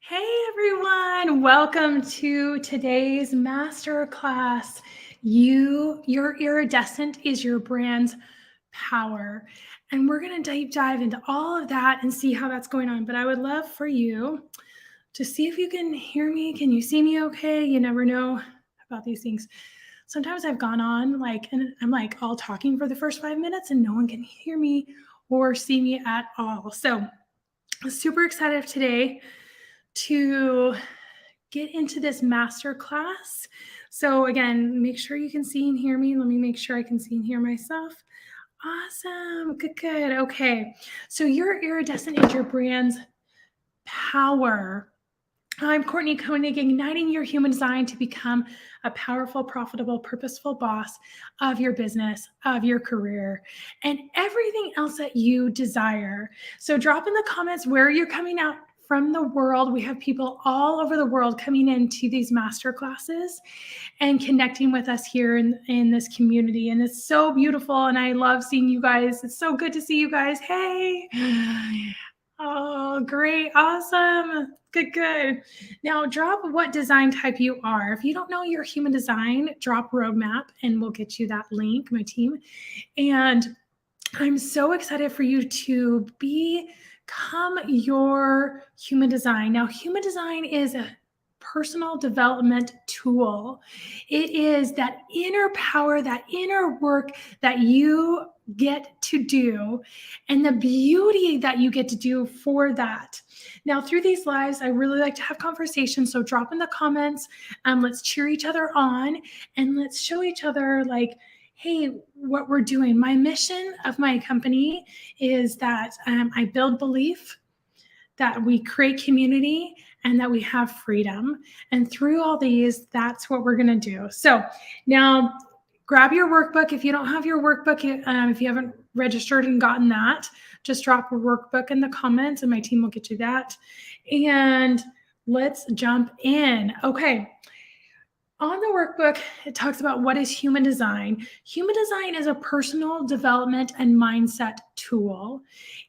Hey everyone, welcome to today's masterclass. Your iridescent is your brand's power. And we're going to deep dive into all of that and see how that's going on. But I would love for you to see if you can hear me. Can you see me okay? You never know about these things. Sometimes I've gone on and I'm all talking for the first 5 minutes and no one can hear me or see me at all. So I'm super excited today to get into this master class. So again, make sure you can see and hear me. Let me make sure I can see and hear myself. Awesome. Good. Okay. So your iridescent is your brand's power. I'm Courtney Koenig, igniting your human design to become a powerful, profitable, purposeful boss of your business, of your career, and everything else that you desire. So drop in the comments where you're coming out from the world. We have people all over the world coming into these master classes and connecting with us here in this community. And it's so beautiful. And I love seeing you guys. It's so good to see you guys. Hey. Oh, great. Awesome. Good. Now drop what design type you are. If you don't know your human design, drop roadmap and we'll get you that link, my team. And I'm so excited for you to become your human design. Now, human design is a personal development tool. It is that inner power, that inner work that you get to do and the beauty that you get to do for that. Now, through these lives, I really like to have conversations. So drop in the comments. Let's cheer each other on and let's show each other hey, what we're doing. My mission of my company is that I build belief, that we create community, and that we have freedom. And through all these, that's what we're going to do. So now grab your workbook. If you don't have your workbook, if you haven't registered and gotten that, just drop a workbook in the comments and my team will get you that. And let's jump in. Okay. On the workbook, it talks about what is human design. Human design is a personal development and mindset tool.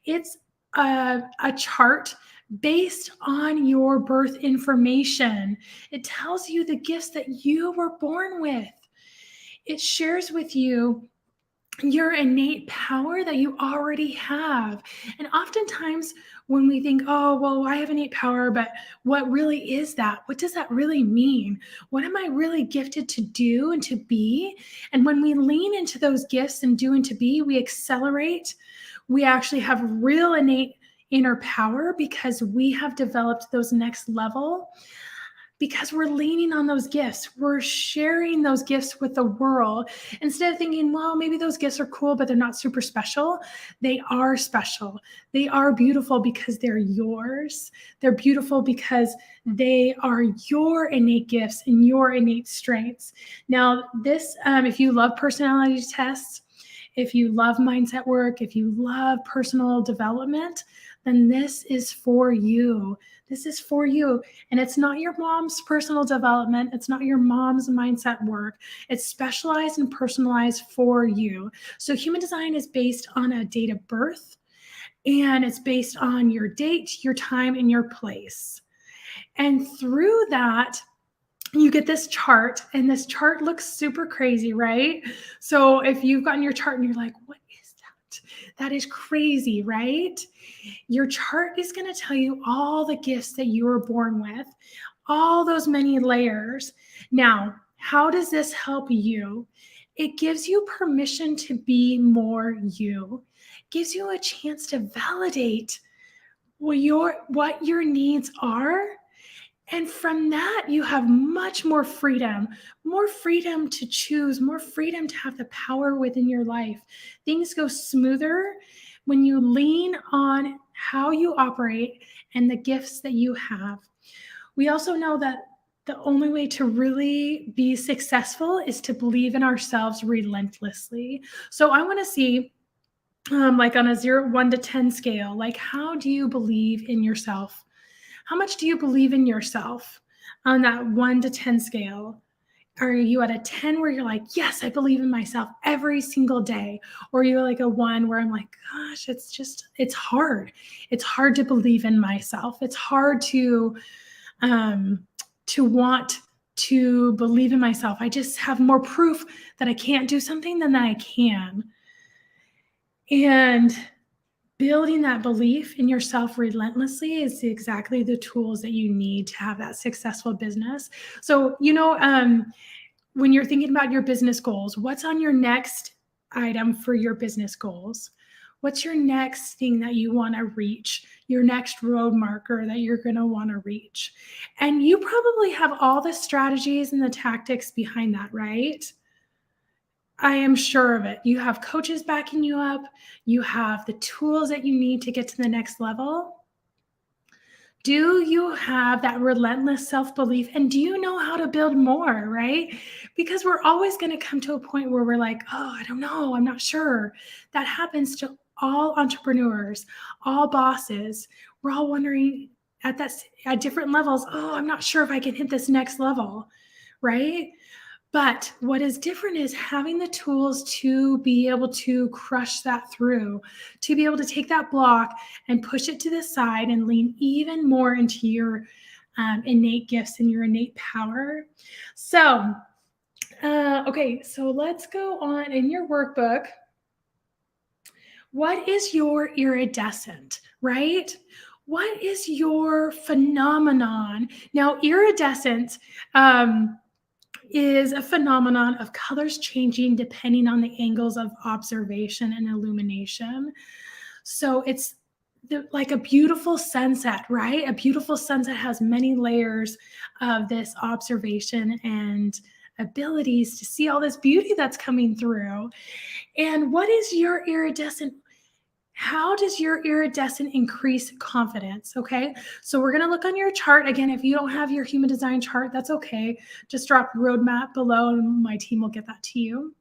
It's a chart based on your birth information. It tells you the gifts that you were born with. It shares with you your innate power that you already have. And oftentimes when we think, oh, well, I have innate power, but what really is that? What does that really mean? What am I really gifted to do and to be? And when we lean into those gifts and do and to be, we accelerate. We actually have real innate inner power because we have developed those next level. Because we're leaning on those gifts. We're sharing those gifts with the world. Instead of thinking, well, maybe those gifts are cool, but they're not super special. They are special. They are beautiful because they're yours. They're beautiful because they are your innate gifts and your innate strengths. Now, this, if you love personality tests, if you love mindset work, if you love personal development, then this is for you. This is for you. And it's not your mom's personal development. It's not your mom's mindset work. It's specialized and personalized for you. So human design is based on a date of birth, and it's based on your date, your time, and your place. And through that, you get this chart, and this chart looks super crazy, right? So if you've gotten your chart and you're like, what is that? That is crazy, right? Your chart is going to tell you all the gifts that you were born with, all those many layers. Now, how does this help you? It gives you permission to be more you. It gives you a chance to validate what your needs are. And from that, you have much more freedom to choose, more freedom to have the power within your life. Things go smoother when you lean on how you operate and the gifts that you have. We also know that the only way to really be successful is to believe in ourselves relentlessly. So I want to see, on a 1 to 10 scale, how do you believe in yourself? How much do you believe in yourself on that 1 to 10 scale? Are you at a 10 where you're like, yes, I believe in myself every single day? Or you're like a 1 where I'm like, gosh, it's hard. It's hard to believe in myself. It's hard to want to believe in myself. I just have more proof that I can't do something than that I can. And building that belief in yourself relentlessly is exactly the tools that you need to have that successful business. So, when you're thinking about your business goals, what's on your next item for your business goals? What's your next thing that you want to reach? Your next road marker that you're going to want to reach? And you probably have all the strategies and the tactics behind that, right? I am sure of it. You have coaches backing you up. You have the tools that you need to get to the next level. Do you have that relentless self-belief? And do you know how to build more, right? Because we're always going to come to a point where we're like, oh, I don't know. I'm not sure. That happens to all entrepreneurs, all bosses. We're all wondering at different levels, oh, I'm not sure if I can hit this next level, right? But what is different is having the tools to be able to crush that through, to be able to take that block and push it to the side and lean even more into your innate gifts and your innate power. So, okay, so let's go on in your workbook. What is your iridescent, right? What is your phenomenon? Now, iridescent, is a phenomenon of colors changing depending on the angles of observation and illumination. So it's like a beautiful sunset, right? A beautiful sunset has many layers of this observation and abilities to see all this beauty that's coming through. And what is your iridescent? How does your iridescent increase confidence? Okay, so we're going to look on your chart. Again, if you don't have your human design chart, that's okay. Just drop roadmap below and my team will get that to you.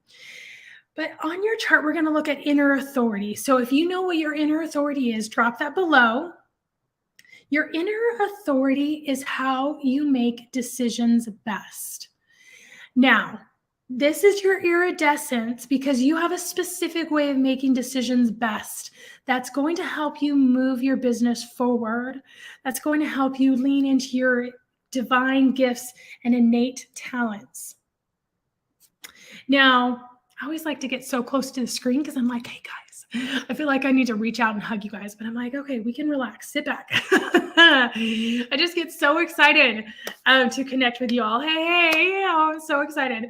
But on your chart, we're going to look at inner authority. So if you know what your inner authority is, drop that below. Your inner authority is how you make decisions best. Now, this is your iridescence because you have a specific way of making decisions best. That's going to help you move your business forward. That's going to help you lean into your divine gifts and innate talents. Now, I always like to get so close to the screen because I'm like, hey guys, I feel like I need to reach out and hug you guys, but I'm like, okay, we can relax, sit back. I just get so excited to connect with you all. Hey, I'm so excited.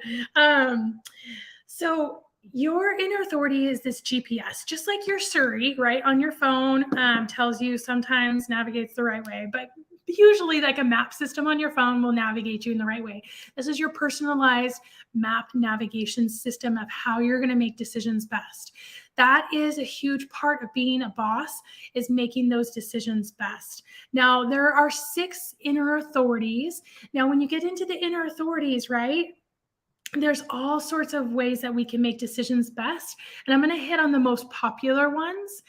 So your inner authority is this GPS, just like your Siri, right, on your phone tells you sometimes navigates the right way, but usually like a map system on your phone will navigate you in the right way. This is your personalized map navigation system of how you're going to make decisions best. That is a huge part of being a boss, is making those decisions best. Now, there are 6 inner authorities. Now, when you get into the inner authorities, right, there's all sorts of ways that we can make decisions best. And I'm going to hit on the most popular ones.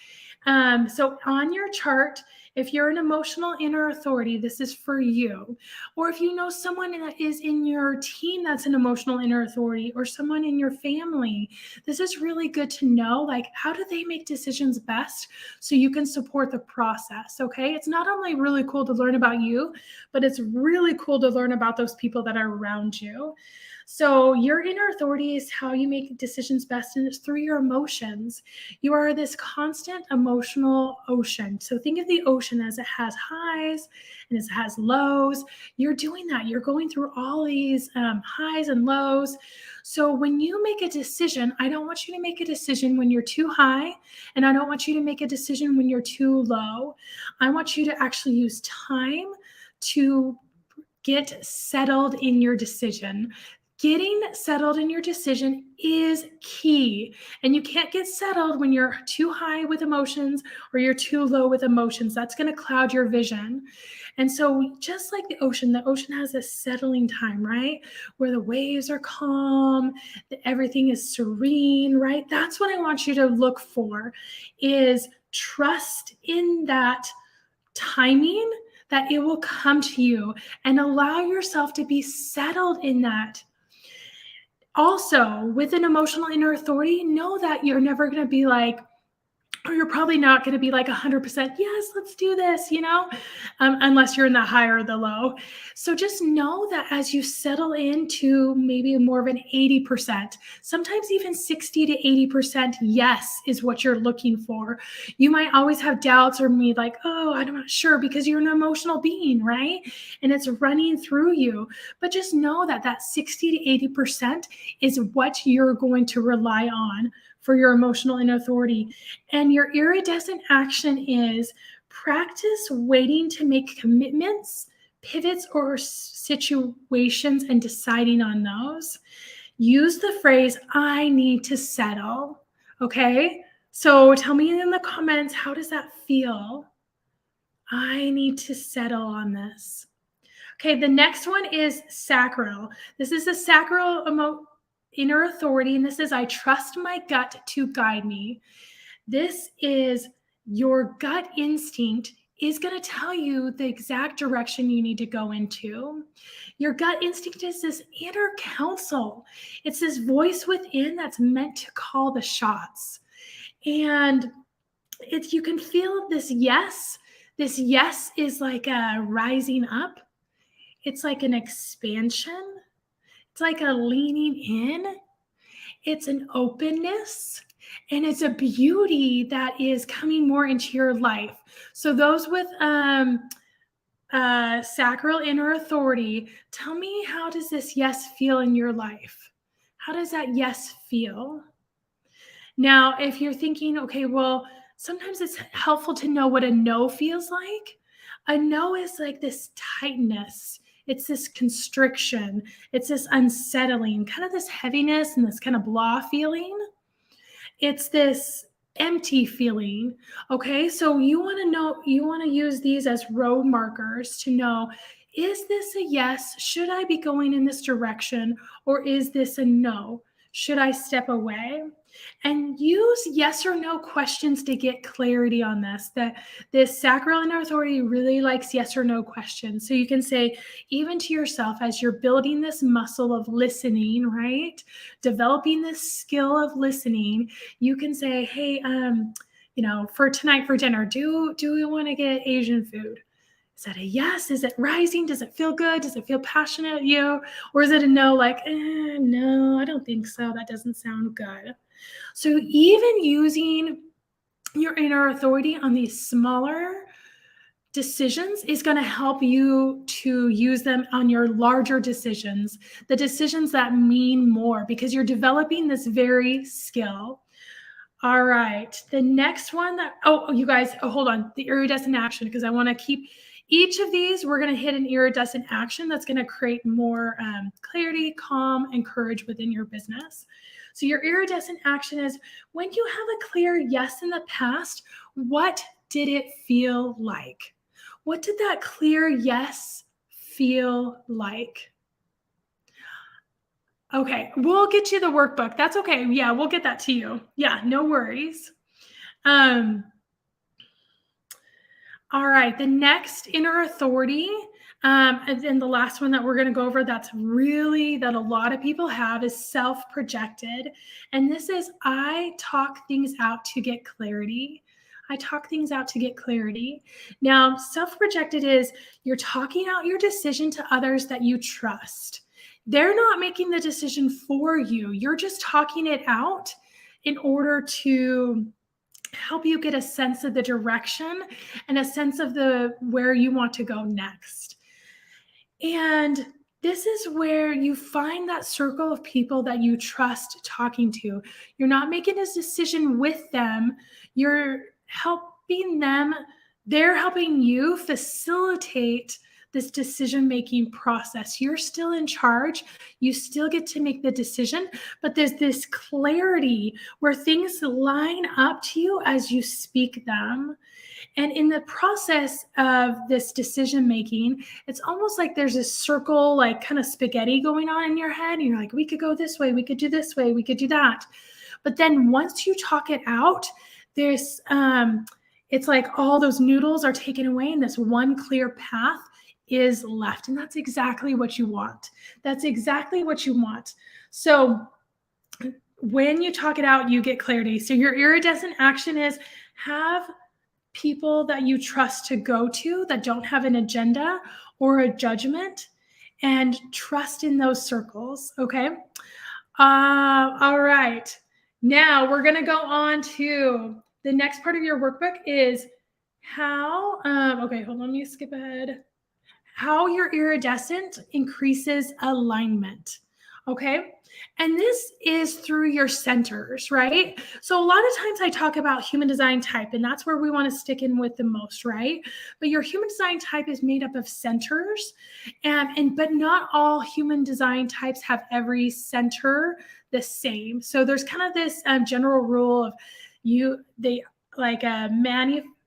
So on your chart, if you're an emotional inner authority, this is for you. Or if you know someone that is in your team that's an emotional inner authority, or someone in your family, this is really good to know, like, how do they make decisions best so you can support the process, okay? It's not only really cool to learn about you, but it's really cool to learn about those people that are around you. So your inner authority is how you make decisions best, and it's through your emotions. You are this constant emotional ocean. So think of the ocean as it has highs and as it has lows. You're doing that. You're going through all these highs and lows. So when you make a decision, I don't want you to make a decision when you're too high, and I don't want you to make a decision when you're too low. I want you to actually use time to get settled in your decision. Getting settled in your decision is key. And you can't get settled when you're too high with emotions or you're too low with emotions. That's going to cloud your vision. And so just like the ocean has a settling time, right? Where the waves are calm, everything is serene, right? That's what I want you to look for, is trust in that timing, that it will come to you, and allow yourself to be settled in that. Also, with an emotional inner authority, know that you're never going to be like, or you're probably not going to be like 100%, yes, let's do this, unless you're in the high or the low. So just know that as you settle into maybe more of an 80%, sometimes even 60 to 80% yes is what you're looking for. You might always have doubts or be like, oh, I'm not sure, because you're an emotional being, right? And it's running through you. But just know that that 60 to 80% is what you're going to rely on for your emotional inner authority. And your iridescent action is practice waiting to make commitments, pivots, or situations and deciding on those. Use the phrase, I need to settle. Okay? So tell me in the comments, how does that feel? I need to settle on this. Okay, the next one is sacral. This is a sacral inner authority, and this is I trust my gut to guide me. This is your gut instinct is going to tell you the exact direction you need to go into. Your gut instinct is this inner counsel. It's this voice within that's meant to call the shots. And you can feel this yes. This yes is like a rising up. It's like an expansion. It's like a leaning in. It's an openness. And it's a beauty that is coming more into your life. So those with sacral inner authority, tell me, how does this yes feel in your life? How does that yes feel? Now, if you're thinking, okay, well, sometimes it's helpful to know what a no feels like. A no is like this tightness. It's this constriction. It's this unsettling, kind of this heaviness and this kind of blah feeling. It's this empty feeling. Okay, so you want to know, you want to use these as road markers to know, is this a yes? Should I be going in this direction? Or is this a no? Should I step away? And use yes or no questions to get clarity on this. That this sacral inner authority really likes yes or no questions. So you can say, even to yourself, as you're building this muscle of listening, right? Developing this skill of listening, you can say, hey, for tonight for dinner, do we want to get Asian food? Is that a yes? Is it rising? Does it feel good? Does it feel passionate, or is it a no, like, no, I don't think so. That doesn't sound good. So even using your inner authority on these smaller decisions is going to help you to use them on your larger decisions, the decisions that mean more, because you're developing this very skill. All right. The next one you guys, hold on. The iridescent action, because I want to keep each of these, we're going to hit an iridescent action that's going to create more clarity, calm, and courage within your business. So your iridescent action is when you have a clear yes in the past, what did it feel like? What did that clear yes feel like? Okay, we'll get you the workbook. That's okay. Yeah, we'll get that to you. Yeah, no worries. All right, the next inner authority, and then the last one that we're going to go over that a lot of people have is self-projected. And this is, I talk things out to get clarity. I talk things out to get clarity. Now, self-projected is you're talking out your decision to others that you trust. They're not making the decision for you. You're just talking it out in order to help you get a sense of the direction and a sense of where you want to go next. And this is where you find that circle of people that you trust talking to. You're not making a decision with them. You're helping them. They're helping you facilitate this decision-making process. You're still in charge. You still get to make the decision, but there's this clarity where things line up to you as you speak them. And in the process of this decision-making, it's almost like there's a circle, like kind of spaghetti going on in your head. And you're like, we could go this way, we could do this way, we could do that. But then once you talk it out, there's it's like all those noodles are taken away and this one clear path is left. And that's exactly what you want. That's exactly what you want. So when you talk it out, you get clarity. So your iridescent action is have people that you trust to go to that don't have an agenda or a judgment, and trust in those circles. Okay. All right. Now we're going to go on to the next part of your workbook is how, okay, hold on, let me skip ahead. How your iridescent increases alignment. Okay. And this is through your centers, right? So a lot of times I talk about human design type, and that's where we want to stick in with the most, right? But your human design type is made up of centers, but not all human design types have every center the same. So there's kind of this general rule of like a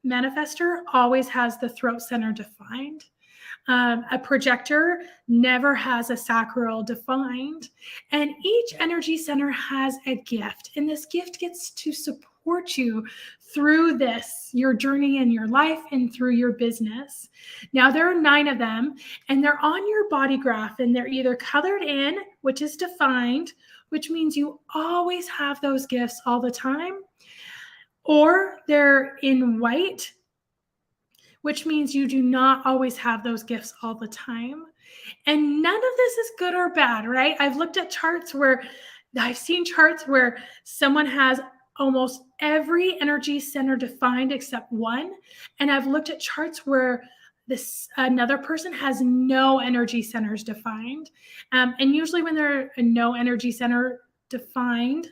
manifester always has the throat center defined. A projector never has a sacral defined, and each energy center has a gift, and this gift gets to support you through your journey in your life and through your business. Now, there are 9 of them, and they're on your body graph, and they're either colored in, which is defined, which means you always have those gifts all the time, or they're in white, which means you do not always have those gifts all the time. And none of this is good or bad, right? I've looked at charts where I've seen charts where someone has almost every energy center defined except one. And I've looked at charts where another person has no energy centers defined. And usually when there are no energy center defined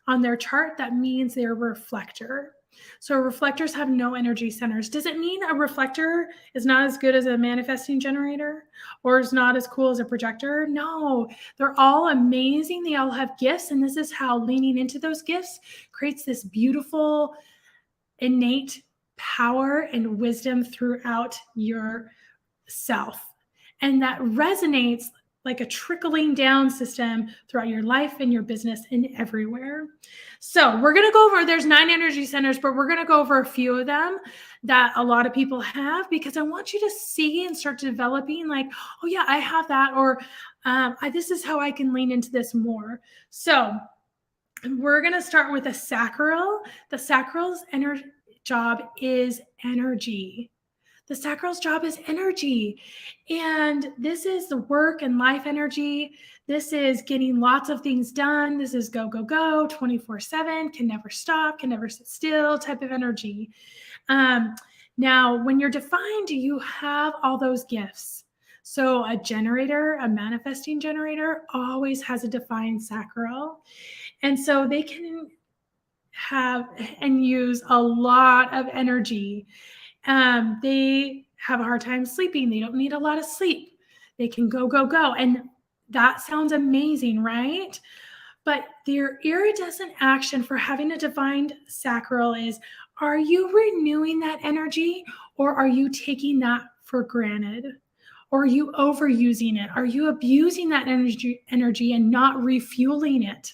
on their chart, that means they're a reflector. So reflectors have no energy centers. Does it mean a reflector is not as good as a manifesting generator or is not as cool as a projector? No, they're all amazing. They all have gifts. And this is how leaning into those gifts creates this beautiful, innate power and wisdom throughout yourself. And that resonates like a trickling down system throughout your life and your business and everywhere. So we're going to go over, there's 9 energy centers, but we're going to go over a few of them that a lot of people have, because I want you to see and start developing like, oh yeah, I have that, or this is how I can lean into this more. So we're going to start with a sacral. The sacral's job is energy. The sacral's job is energy. And this is the work and life energy. This is getting lots of things done. This is go, go, go, 24/7, can never stop, can never sit still type of energy. Now, when you're defined, you have all those gifts. So a generator, a manifesting generator, always has a defined sacral. And so they can have and use a lot of energy. They have a hard time sleeping. They don't need a lot of sleep. They can go, go, go. And that sounds amazing, right? But their iridescent action for having a defined sacral is, are you renewing that energy, or are you taking that for granted? Or are you overusing it? Are you abusing that energy and not refueling it?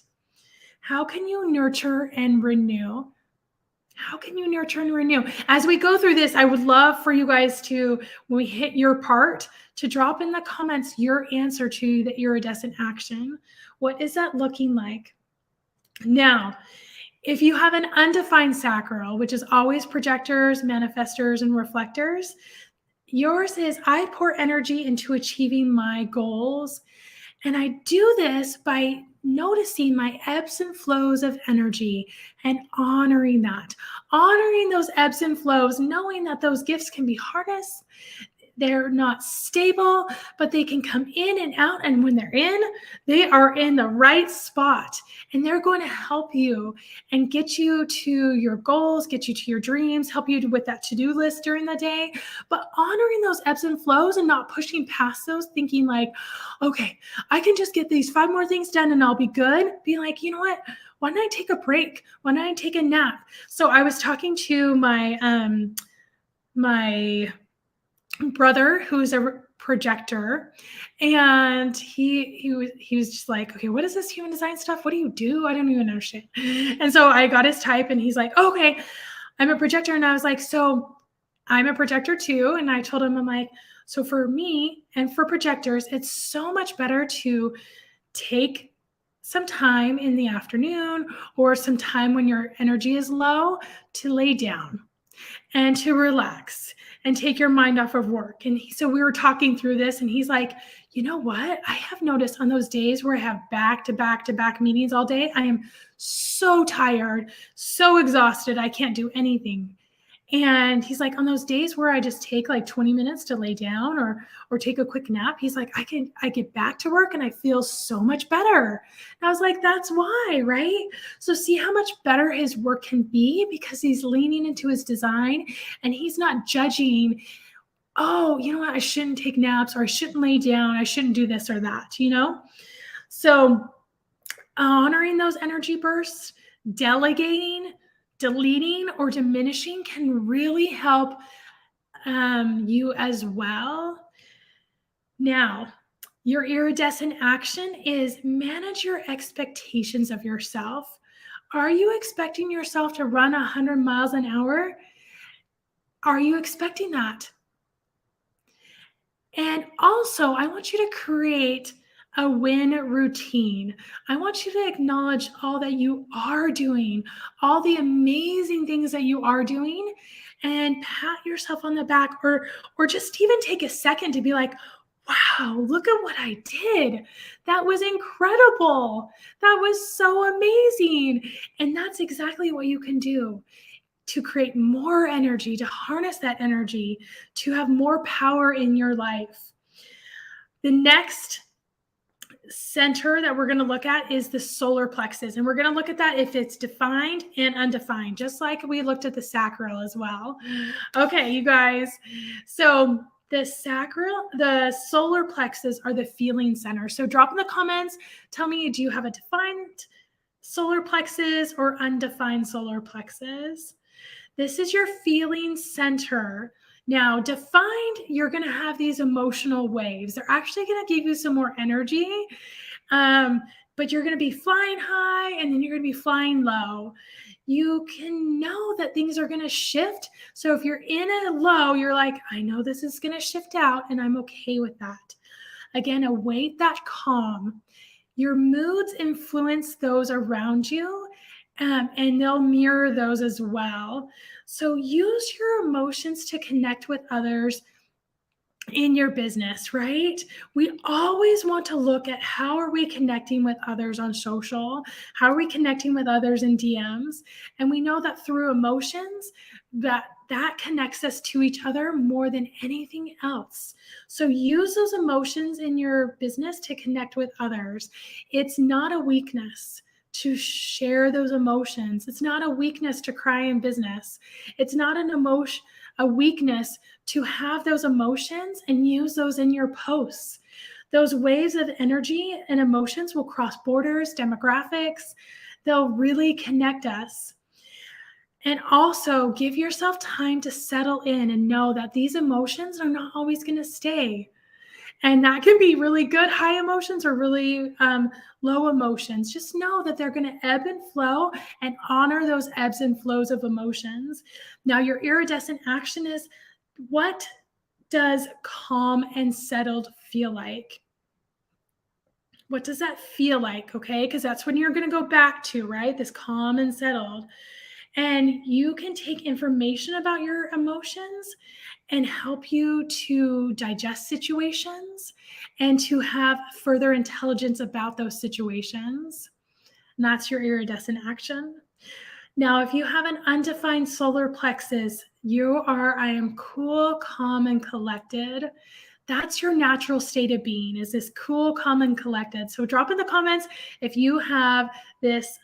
How can you nurture and renew? How can you nurture and renew? As we go through this, I would love for you guys to, when we hit your part, to drop in the comments your answer to the iridescent action. What is that looking like? Now, if you have an undefined sacral, which is always projectors, manifestors, and reflectors, yours is, I pour energy into achieving my goals. And I do this by noticing my ebbs and flows of energy and honoring those ebbs and flows, knowing that those gifts can be harnessed. They're not stable, but they can come in and out. And when they're in, they are in the right spot, and they're going to help you and get you to your goals, get you to your dreams, help you with that to-do list during the day. But honoring those ebbs and flows and not pushing past those, thinking like, okay, I can just get these 5 more things done and I'll be good. Be like, you know what? Why don't I take a break? Why don't I take a nap? So I was talking to my brother, who's a projector, and he was just like, okay, what is this human design stuff? What do you do? I don't even understand. And so I got his type, and he's like, okay, I'm a projector. And I was like, so I'm a projector too. And I told him, I'm like, so for me and for projectors, it's so much better to take some time in the afternoon or some time when your energy is low to lay down and to relax and take your mind off of work. And so we were talking through this, and he's like, you know what? I have noticed on those days where I have back to back to back meetings all day, I am so tired, so exhausted, I can't do anything. And he's like, on those days where I just take like 20 minutes to lay down or take a quick nap, he's like, I get back to work and I feel so much better. And I was like, that's why, right? So see how much better his work can be because he's leaning into his design and he's not judging, oh, you know what, I shouldn't take naps or I shouldn't lay down, I shouldn't do this or that, you know? So honoring those energy bursts, delegating, deleting, or diminishing can really help you as well. Now, your iridescent action is manage your expectations of yourself. Are you expecting yourself to run 100 miles an hour? Are you expecting that? And also, I want you to create a win routine. I want you to acknowledge all that you are doing, all the amazing things that you are doing, and pat yourself on the back or just even take a second to be like, wow, look at what I did. That was incredible. That was so amazing. And that's exactly what you can do to create more energy, to harness that energy, to have more power in your life. The next center that we're going to look at is the solar plexus. And we're going to look at that if it's defined and undefined, just like we looked at the sacral as well. Okay, you guys. So the solar plexus are the feeling center. So drop in the comments. Tell me, do you have a defined solar plexus or undefined solar plexus? This is your feeling center. Now, defined, you're going to have these emotional waves. They're actually going to give you some more energy, but you're going to be flying high and then you're going to be flying low. You can know that things are going to shift. So if you're in a low, you're like, I know this is going to shift out and I'm okay with that. Again, await that calm. Your moods influence those around you, and they'll mirror those as well. So use your emotions to connect with others in your business, right? We always want to look at how are we connecting with others on social? How are we connecting with others in DMs? And we know that through emotions, that connects us to each other more than anything else. So use those emotions in your business to connect with others. It's not a weakness to share those emotions. It's not a weakness to cry in business. It's not a weakness to have those emotions and use those in your posts. Those waves of energy and emotions will cross borders, demographics. They'll really connect us. And also give yourself time to settle in and know that these emotions are not always going to stay. And that can be really good high emotions or really low emotions. Just know that they're going to ebb and flow and honor those ebbs and flows of emotions. Now, your iridescent action is, what does calm and settled feel like? What does that feel like? Okay, because that's when you're going to go back to, right? This calm and settled. And you can take information about your emotions and help you to digest situations and to have further intelligence about those situations. And that's your iridescent action. Now, if you have an undefined solar plexus, I am cool, calm, and collected. That's your natural state of being, is this cool, calm, and collected. So drop in the comments if you have this,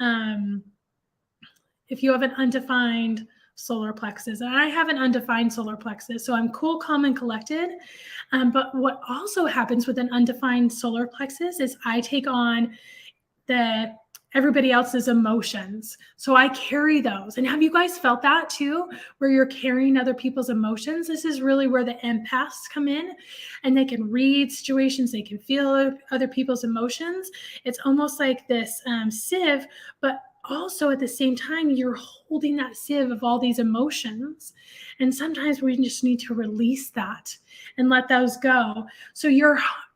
if you have an undefined solar plexus. And I have an undefined solar plexus, so I'm cool, calm, and collected. But what also happens with an undefined solar plexus is I take on everybody else's emotions. So I carry those. And have you guys felt that too, where you're carrying other people's emotions? This is really where the empaths come in, and they can read situations, they can feel other people's emotions. It's almost like this sieve, but also at the same time, you're holding that sieve of all these emotions. And sometimes we just need to release that and let those go. So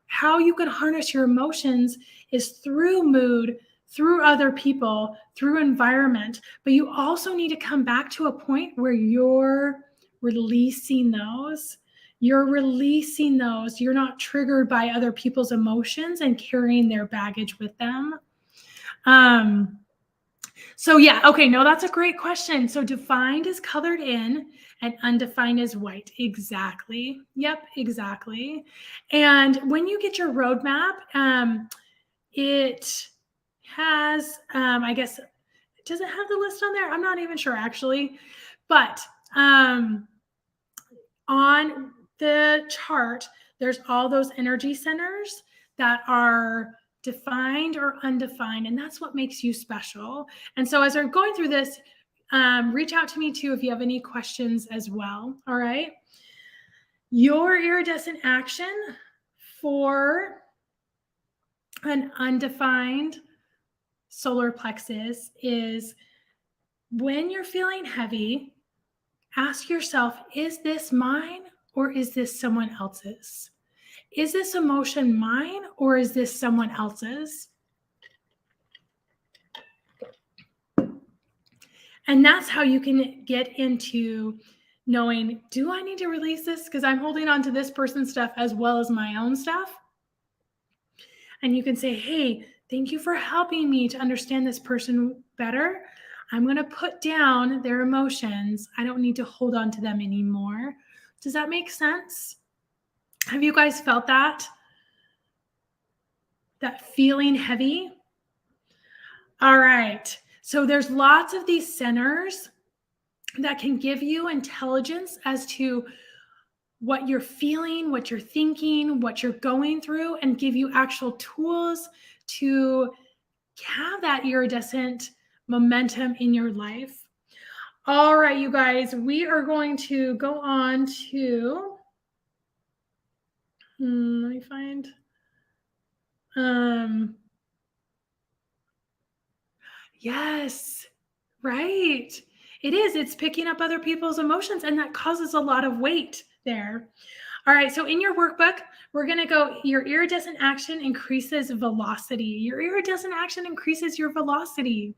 how you can harness your emotions is through mood, through other people, through environment. But you also need to come back to a point where you're releasing those. You're releasing those. You're not triggered by other people's emotions and carrying their baggage with them. So yeah, okay, no, that's a great question. So defined is colored in and undefined is white. Exactly. Yep, exactly. And when you get your roadmap, it has, I guess, does it have the list on there? I'm not even sure actually, but on the chart, there's all those energy centers that are defined or undefined, and that's what makes you special. And so as I'm going through this, reach out to me too if you have any questions as well. All right. Your iridescent action for an undefined solar plexus is when you're feeling heavy, ask yourself, is this mine or is this someone else's? Is this emotion mine or is this someone else's? And that's how you can get into knowing, do I need to release this because I'm holding on to this person's stuff as well as my own stuff? And you can say, hey, thank you for helping me to understand this person better. I'm going to put down their emotions. I don't need to hold on to them anymore. Does that make sense? Have you guys felt that? That feeling heavy? All right. So there's lots of these centers that can give you intelligence as to what you're feeling, what you're thinking, what you're going through, and give you actual tools to have that iridescent momentum in your life. All right, you guys, we are going to go on to, let me find, yes, right. It is. It's picking up other people's emotions, and that causes a lot of weight there. All right. So in your workbook, we're going to go, your iridescent action increases velocity. Your iridescent action increases your velocity.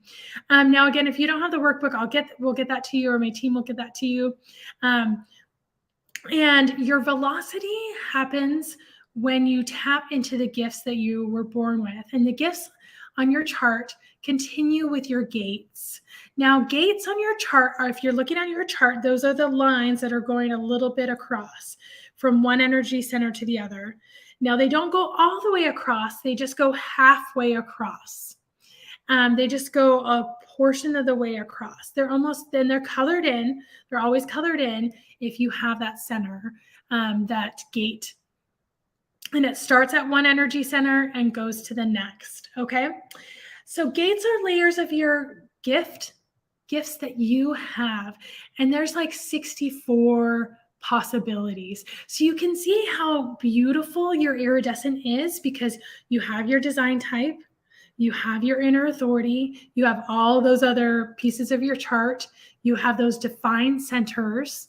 Now, again, if you don't have the workbook, we'll get that to you, or my team will get that to you. And your velocity happens when you tap into the gifts that you were born with. And the gifts on your chart continue with your gates. Now, gates on your chart are, if you're looking at your chart, those are the lines that are going a little bit across from one energy center to the other. Now, they don't go all the way across. They just go halfway across. They just go a portion of the way across. They're colored in. They're always colored in if you have that center, that gate. And it starts at one energy center and goes to the next, okay? So gates are layers of your gifts that you have. And there's like 64 possibilities. So you can see how beautiful your iridescent is because you have your design type, you have your inner authority, you have all those other pieces of your chart, you have those defined centers,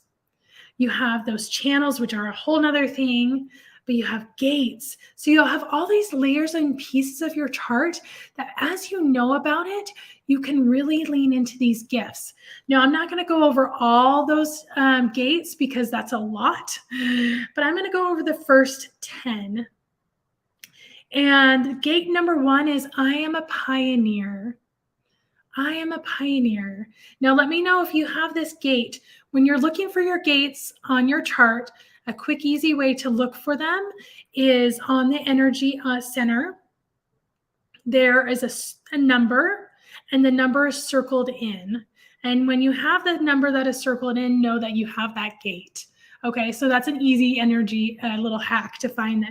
you have those channels, which are a whole nother thing, but you have gates. So you'll have all these layers and pieces of your chart that as you know about it, you can really lean into these gifts. Now, I'm not going to go over all those gates because that's a lot, but I'm going to go over the first 10. And gate number 1 is I am a pioneer. I am a pioneer. Now, let me know if you have this gate. When you're looking for your gates on your chart, a quick, easy way to look for them is on the energy center. There is a number, and the number is circled in. And when you have the number that is circled in, know that you have that gate. Okay, so that's an easy energy little hack to find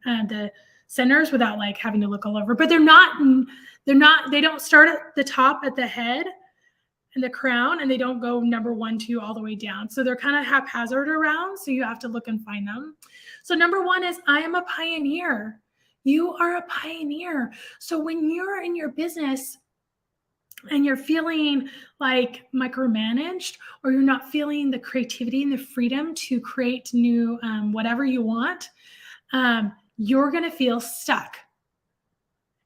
the centers without like having to look all over. But they don't start at the top at the head and the crown, and they don't go number 1, 2 all the way down. So they're kind of haphazard around. So you have to look and find them. So number 1 is I am a pioneer. You are a pioneer. So when you're in your business and you're feeling like micromanaged, or you're not feeling the creativity and the freedom to create new whatever you want, you're going to feel stuck.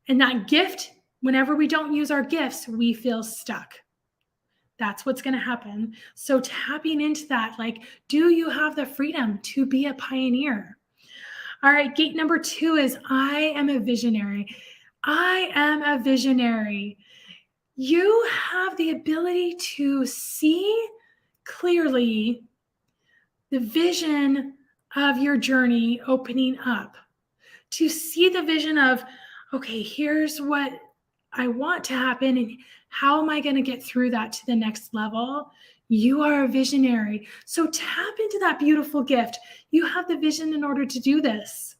And that gift, whenever we don't use our gifts, we feel stuck. That's what's going to happen. So tapping into that, like, do you have the freedom to be a pioneer? All right, gate number 2 is I am a visionary. I am a visionary. You have the ability to see clearly the vision of your journey opening up, to see the vision of, okay, here's what I want to happen, and how am I going to get through that to the next level? You are a visionary. So tap into that beautiful gift. You have the vision in order to do this.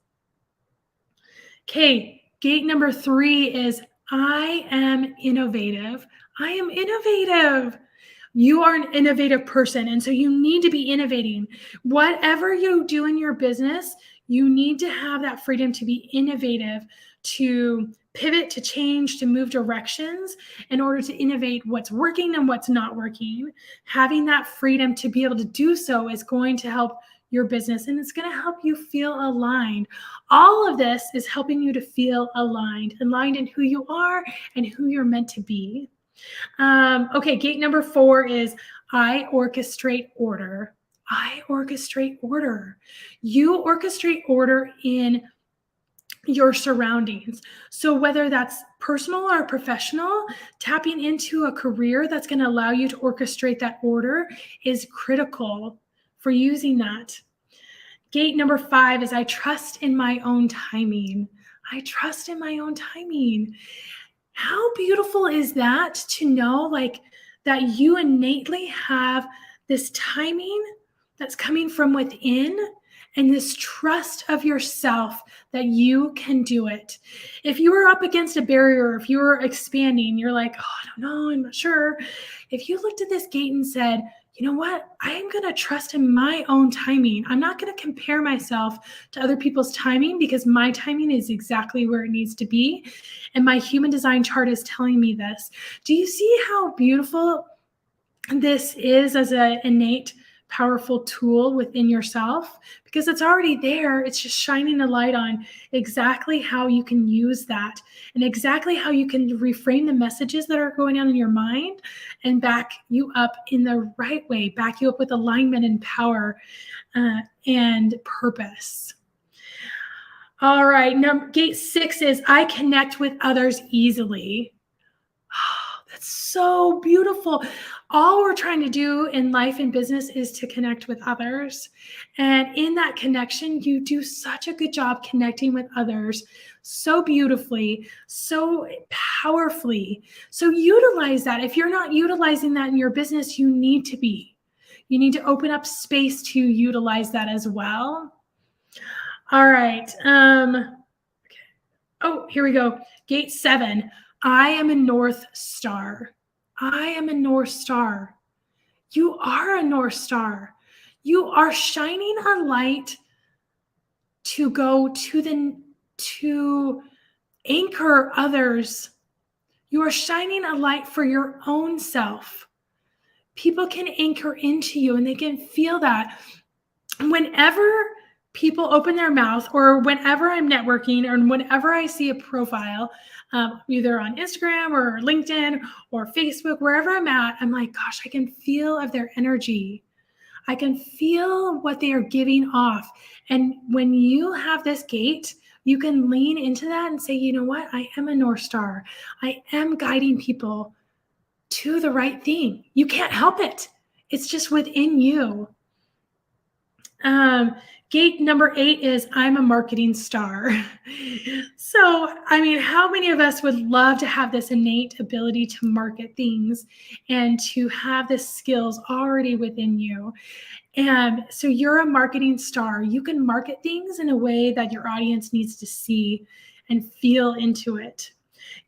Okay, gate number 3 is I am innovative. I am innovative. You are an innovative person, and so you need to be innovating. Whatever you do in your business, you need to have that freedom to be innovative, to pivot, to change, to move directions in order to innovate what's working and what's not working. Having that freedom to be able to do so is going to help your business, and it's going to help you feel aligned. All of this is helping you to feel aligned in who you are and who you're meant to be. Okay, gate number 4 is I orchestrate order. I orchestrate order. You orchestrate order in your surroundings. So whether that's personal or professional, tapping into a career that's going to allow you to orchestrate that order is critical for using that. Gate number 5 is I trust in my own timing. I trust in my own timing. How beautiful is that to know, like, that you innately have this timing that's coming from within, and this trust of yourself that you can do it. If you were up against a barrier, if you were expanding, you're like, oh, I don't know, I'm not sure. If you looked at this gate and said, you know what? I am going to trust in my own timing. I'm not going to compare myself to other people's timing, because my timing is exactly where it needs to be. And my human design chart is telling me this. Do you see how beautiful this is as an innate, powerful tool within yourself? Because it's already there. It's just shining a light on exactly how you can use that, and exactly how you can reframe the messages that are going on in your mind and back you up in the right way, back you up with alignment and power and purpose. All right, gate 6 is I connect with others easily. Oh, that's so beautiful. All we're trying to do in life and business is to connect with others. And in that connection, you do such a good job connecting with others so beautifully, so powerfully. So utilize that. If you're not utilizing that in your business, you need to be. You need to open up space to utilize that as well. All right. Oh, here we go. Gate 7. I am a North Star. I am a North Star. You are a North Star. You are shining a light to go to anchor others. You are shining a light for your own self. People can anchor into you, and they can feel that. Whenever people open their mouth, or whenever I'm networking, or whenever I see a profile, either on Instagram or LinkedIn or Facebook, wherever I'm at, I'm like, gosh, I can feel of their energy. I can feel what they are giving off. And when you have this gate, you can lean into that and say, you know what? I am a North Star. I am guiding people to the right thing. You can't help it. It's just within you. Gate number 8 is I'm a marketing star. So, I mean, how many of us would love to have this innate ability to market things and to have the skills already within you? And so you're a marketing star. You can market things in a way that your audience needs to see and feel into it.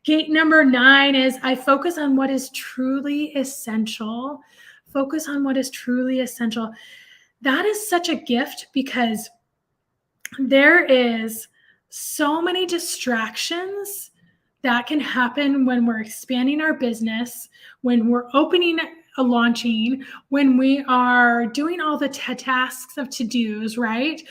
Gate number 9 is I focus on what is truly essential. Focus on what is truly essential. That is such a gift, because there is so many distractions That can happen when we're expanding our business, when we're opening a launching, when we are doing all the tasks of to-dos, right?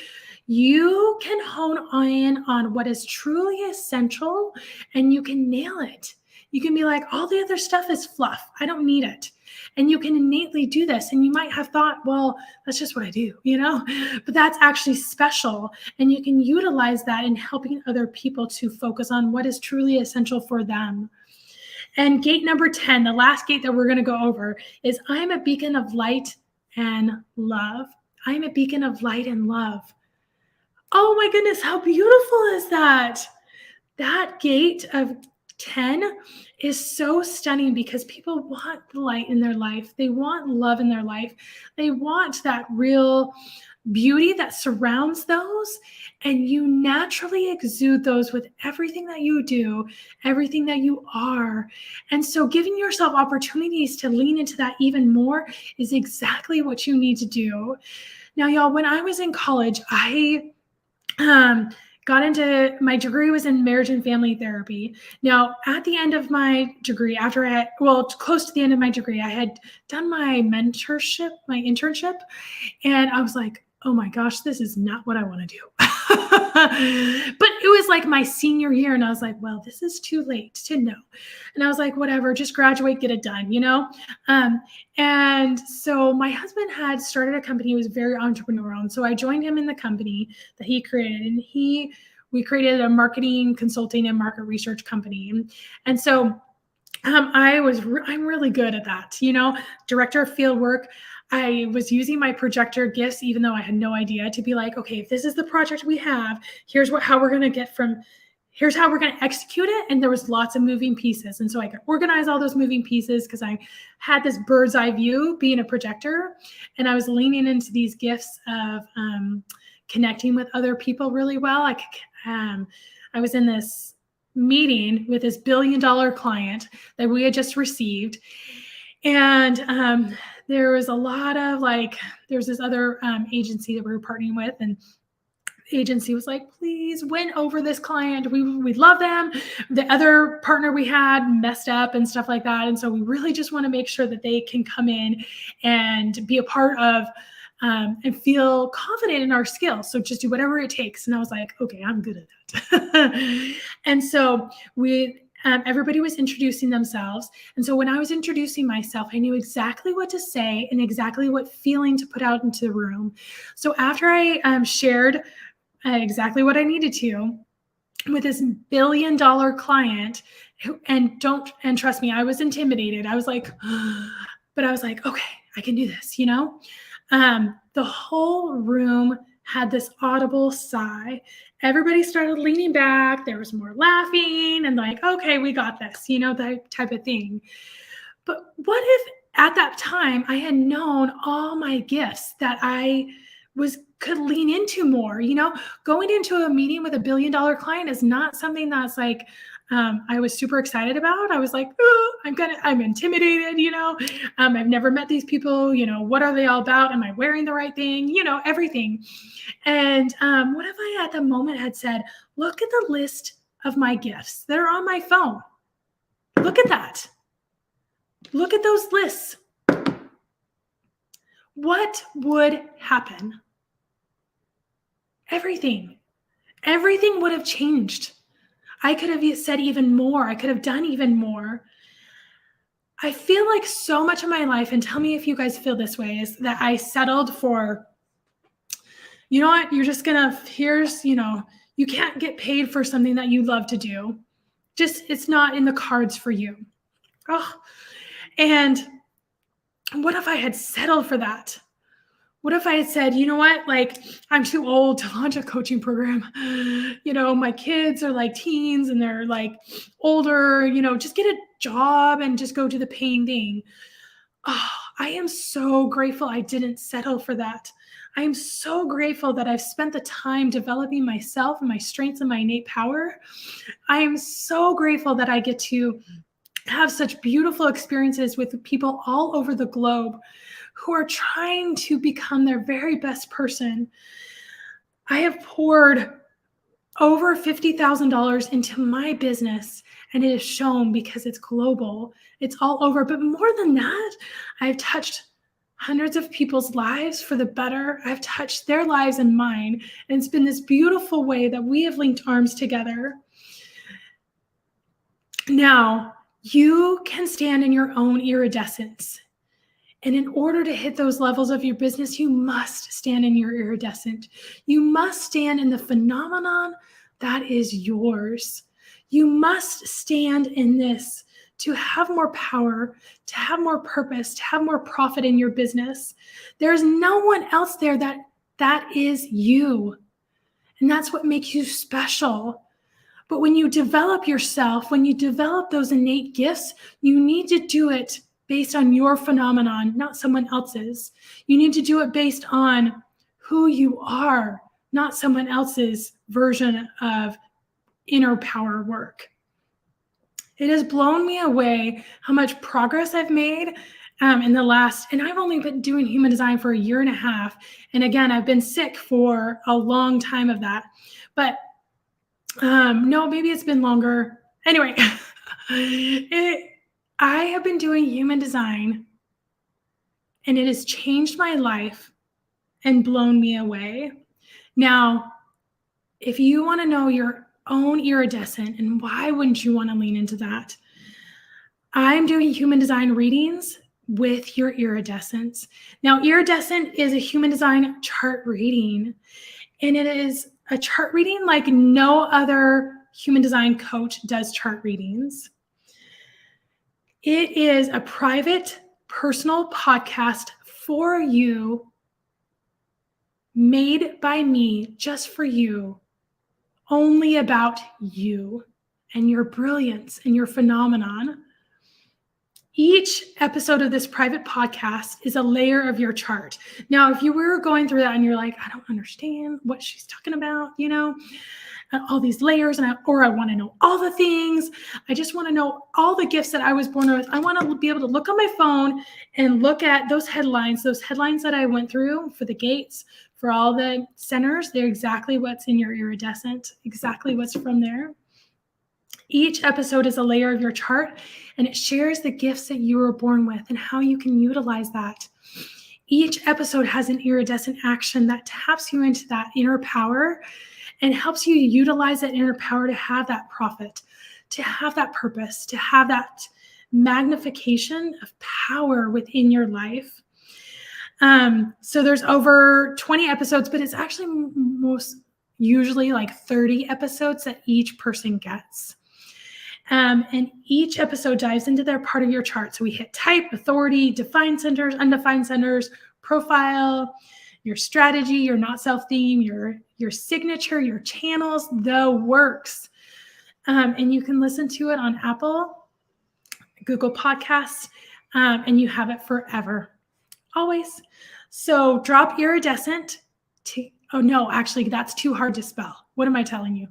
You can hone in on what is truly essential and you can nail it. You can be like, all the other stuff is fluff. I don't need it. And you can innately do this. And you might have thought, well, that's just what I do, but that's actually special. And you can utilize that in helping other people to focus on what is truly essential for them. And gate number 10, the last gate that we're going to go over, is I'm a beacon of light and love. I'm a beacon of light and love. Oh my goodness, how beautiful is that? That gate of 10 is so stunning because people want light in their life. They want love in their life. They want that real beauty that surrounds those. And you naturally exude those with everything that you do, everything that you are. And so giving yourself opportunities to lean into that even more is exactly what you need to do. Now, y'all, when I was in college, I got into, my degree was in marriage and family therapy. Now, at the end of my degree, close to the end of my degree, I had done my internship, and I was like, oh my gosh, this is not what I want to do. But it was like my senior year, and I was like, well, this is too late to know. And I was like, whatever, just graduate, get it done, And so my husband had started a company. He was very entrepreneurial. And so I joined him in the company that he created, and we created a marketing, consulting, and market research company. And so I'm really good at that, director of field work. I was using my projector gifts, even though I had no idea, to be like, okay, if this is the project we have, here's how we're going to execute it. And there was lots of moving pieces. And so I could organize all those moving pieces because I had this bird's eye view being a projector. And I was leaning into these gifts of connecting with other people really well. I was in this meeting with this $1 billion client that we had just received. And there was a lot of there was this other agency that we were partnering with, and the agency was like, please win over this client. We love them. The other partner we had messed up and stuff like that. And so we really just want to make sure that they can come in and be a part of and feel confident in our skills. So just do whatever it takes. And I was like, okay, I'm good at that. And so everybody was introducing themselves. And so when I was introducing myself, I knew exactly what to say and exactly what feeling to put out into the room. So after I shared exactly what I needed to with this $1 billion client, and trust me, I was intimidated. I was like, but I was like, okay, I can do this, the whole room had this audible sigh. Everybody started leaning back. There was more laughing and like, okay, we got this, that type of thing. But what if at that time I had known all my gifts that I could lean into more? Going into a meeting with $1 billion client is not something that's like, I was super excited about. I was like, oh, I'm intimidated, I've never met these people, what are they all about? Am I wearing the right thing? Everything. And what if I at the moment had said, look at the list of my gifts that are on my phone. Look at that. Look at those lists. What would happen? Everything would have changed. I could have said even more. I could have done even more. I feel like so much of my life, and tell me if you guys feel this way, is that I settled for, you know what, you're just gonna, you can't get paid for something that you love to do. It's not in the cards for you. Oh, and what if I had settled for that? What if I had said, you know what, I'm too old to launch a coaching program. My kids are teens and they're older, just get a job and just go do the paying thing. Oh, I am so grateful I didn't settle for that. I am so grateful that I've spent the time developing myself and my strengths and my innate power. I am so grateful that I get to have such beautiful experiences with people all over the globe who are trying to become their very best person. I have poured over $50,000 into my business, and it is shown because it's global. It's all over. But more than that, I've touched hundreds of people's lives for the better. I've touched their lives and mine. And it's been this beautiful way that we have linked arms together. Now, you can stand in your own iridescence. And in order to hit those levels of your business, you must stand in your iridescent. You must stand in the phenomenon that is yours. You must stand in this to have more power, to have more purpose, to have more profit in your business. There's no one else there that is you. And that's what makes you special. But when you develop yourself, when you develop those innate gifts, you need to do it based on your phenomenon, not someone else's. You need to do it based on who you are, not someone else's version of inner power work. It has blown me away how much progress I've made in the last, and I've only been doing human design for 1.5 years. And again, I've been sick for a long time of that. But no, maybe it's been longer. Anyway, I have been doing human design, and it has changed my life and blown me away. Now, if you want to know your own iridescent, and why wouldn't you want to lean into that? I'm doing human design readings with your iridescence. Now, iridescent is a human design chart reading, and it is a chart reading like no other human design coach does chart readings. It is a private, personal podcast for you, made by me, just for you, only about you and your brilliance and your phenomenon. Each episode of this private podcast is a layer of your chart. Now, if you were going through that and you're like, I don't understand what she's talking about, all these layers, or I want to know all the things. I just want to know all the gifts that I was born with. I want to be able to look on my phone and look at those headlines that I went through for the gates, for all the centers. They're exactly what's in your iridescent, exactly what's from there. Each episode is a layer of your chart, and it shares the gifts that you were born with and how you can utilize that. Each episode has an iridescent action that taps you into that inner power and helps you utilize that inner power to have that profit, to have that purpose, to have that magnification of power within your life. So there's over 20 episodes, but it's actually most usually like 30 episodes that each person gets. And each episode dives into their part of your chart. So we hit type, authority, defined centers, undefined centers, profile, your strategy, your not self theme, your signature, your channels, the works. And you can listen to it on Apple, Google Podcasts, and you have it forever, always. So drop iridescent to, oh no, actually that's too hard to spell. What am I telling you?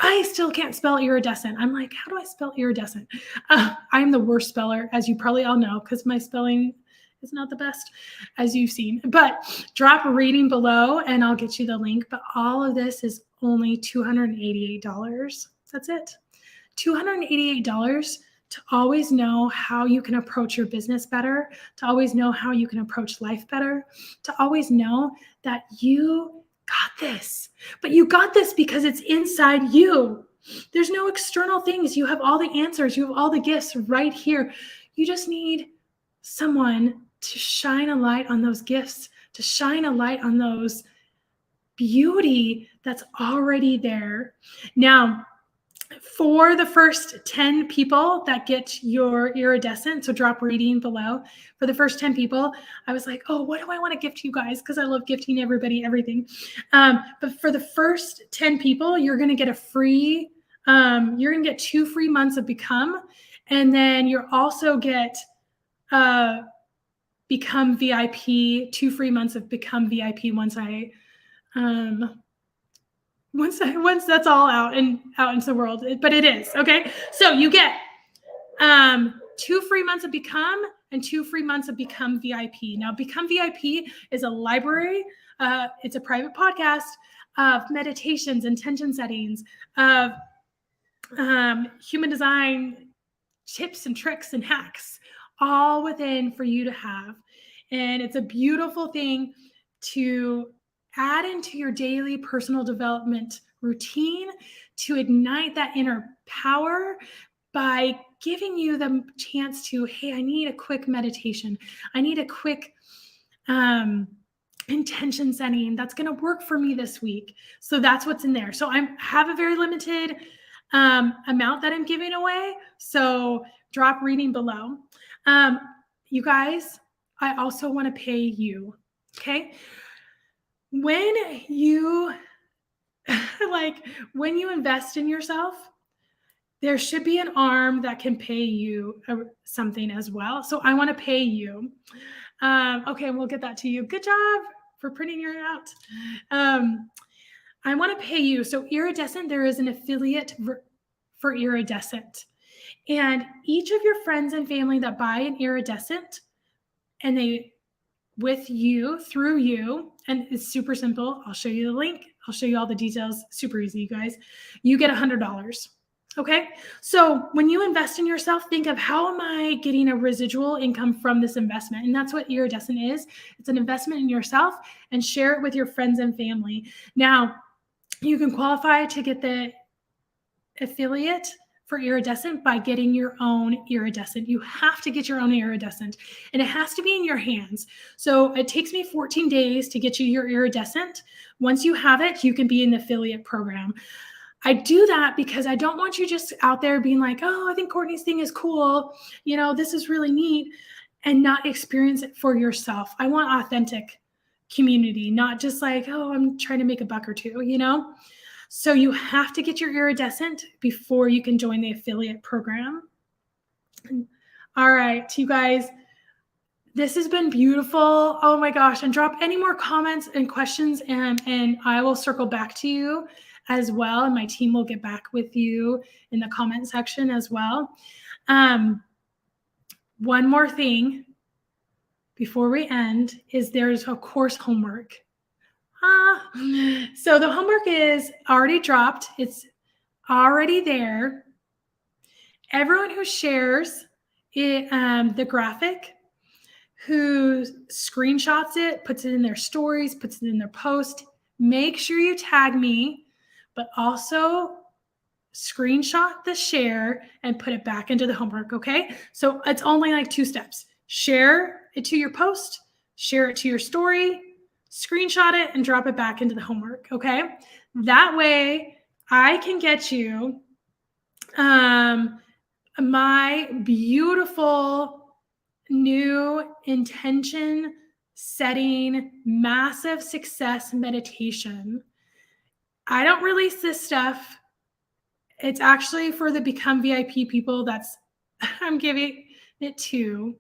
I still can't spell iridescent. I'm like, how do I spell iridescent? I'm the worst speller, as you probably all know, because my spelling is not the best, as you've seen. But drop a reading below and I'll get you the link. But all of this is only $288. That's it. $288 to always know how you can approach your business better, to always know how you can approach life better, to always know that you got this. But you got this because it's inside you. There's no external things. You have all the answers. You have all the gifts right here. You just need someone to shine a light on those gifts, to shine a light on those beauty that's already there. Now, for the first 10 people that get your iridescent, so drop reading below. For the first 10 people, I was like, oh, what do I want to gift you guys? Because I love gifting everybody everything. But for the first 10 people, you're going to get a free, you're going to get 2 free months of Become. And then you'll also get Become VIP, 2 free months of Become VIP once that's all out into the world, but it is, okay? So you get 2 free months of Become and 2 free months of Become VIP. Now, Become VIP is a library. It's a private podcast of meditations, intention settings, of human design tips and tricks and hacks, all within for you to have. And it's a beautiful thing to add into your daily personal development routine to ignite that inner power by giving you the chance to, hey, I need a quick meditation. I need a quick intention setting that's going to work for me this week. So that's what's in there. So I have a very limited amount that I'm giving away. So drop reading below. You guys, I also want to pay you. Okay. When you when you invest in yourself, there should be an arm that can pay you something as well. So I want to pay you. Okay, we'll get that to you. Good job for printing your out. I want to pay you. So Iridescent, there is an affiliate for Iridescent. And each of your friends and family that buy an Iridescent and they with you, through you, and it's super simple. I'll show you the link. I'll show you all the details. Super easy, you guys. You get $100. Okay. So when you invest in yourself, think of how am I getting a residual income from this investment? And that's what Iridescent is. It's an investment in yourself, and share it with your friends and family. Now, you can qualify to get the affiliate for Iridescent by getting your own Iridescent. You have to get your own Iridescent, and it has to be in your hands. So it takes me 14 days to get you your Iridescent. Once you have it, you can be in the affiliate program. I do that because I don't want you just out there being like, oh, I think Courtney's thing is cool. You know, this is really neat, and not experience it for yourself. I want authentic community, not just like, oh, I'm trying to make a buck or two, you know? So you have to get your Iridescent before you can join the affiliate program. All right, you guys, this has been beautiful. Oh my gosh. And drop any more comments and questions, and I will circle back to you as well. And my team will get back with you in the comment section as well. One more thing before we end is there's a course homework. So the homework is already dropped. It's already there. Everyone who shares it, the graphic, who screenshots it, puts it in their stories, puts it in their post, make sure you tag me, but also screenshot the share and put it back into the homework, okay? So it's only like 2 steps. Share it to your post, share it to your story, screenshot it, and drop it back into the homework, okay? That way I can get you my beautiful new intention setting massive success meditation. I don't release this stuff. It's actually for the Become VIP people. That's I'm giving it to,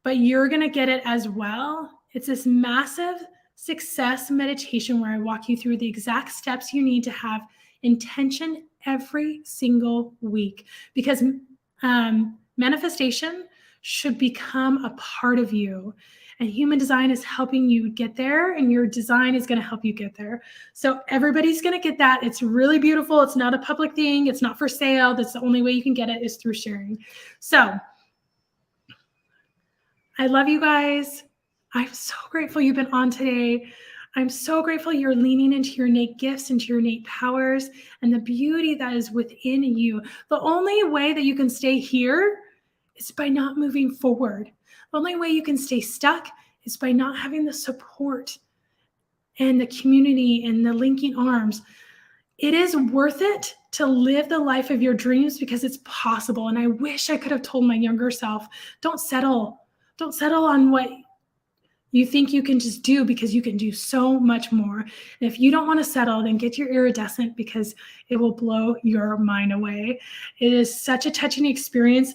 but you're going to get it as well. It's this massive success meditation where I walk you through the exact steps you need to have intention every single week, because manifestation should become a part of you, and human design is helping you get there, and your design is going to help you get there. So everybody's going to get that. It's really beautiful. It's not a public thing. It's not for sale. That's the only way you can get it is through sharing. So I love you guys. I'm so grateful you've been on today. I'm so grateful you're leaning into your innate gifts, into your innate powers, and the beauty that is within you. The only way that you can stay here is by not moving forward. The only way you can stay stuck is by not having the support and the community and the linking arms. It is worth it to live the life of your dreams because it's possible. And I wish I could have told my younger self, don't settle. Don't settle on what you think you can just do, because you can do so much more. And if you don't want to settle, then get your Iridescent, because it will blow your mind away. It is such a touching experience.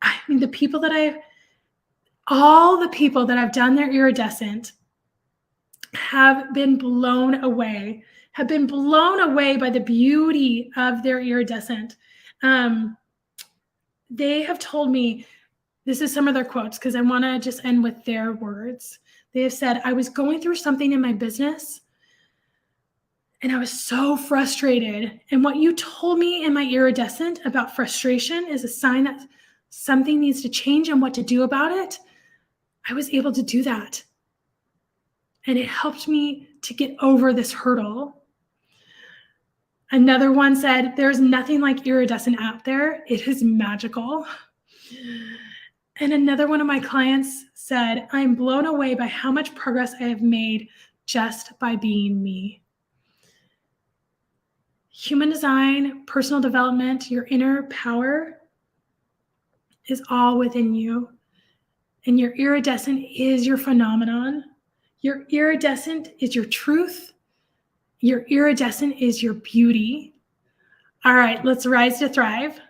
I mean, all the people that I've done their Iridescent have been blown away by the beauty of their Iridescent. They have told me, this is some of their quotes, because I want to just end with their words. They have said, I was going through something in my business, And I was so frustrated. And what you told me in my iridescent about frustration is a sign that something needs to change and what to do about it. I was able to do that. And it helped me to get over this hurdle. Another one said, there's nothing like iridescent out there. It is magical. And another one of my clients said, I'm blown away by how much progress I have made just by being me. Human design, personal development, your inner power is all within you. And your iridescent is your phenomenon. Your iridescent is your truth. Your iridescent is your beauty. All right, let's rise to thrive.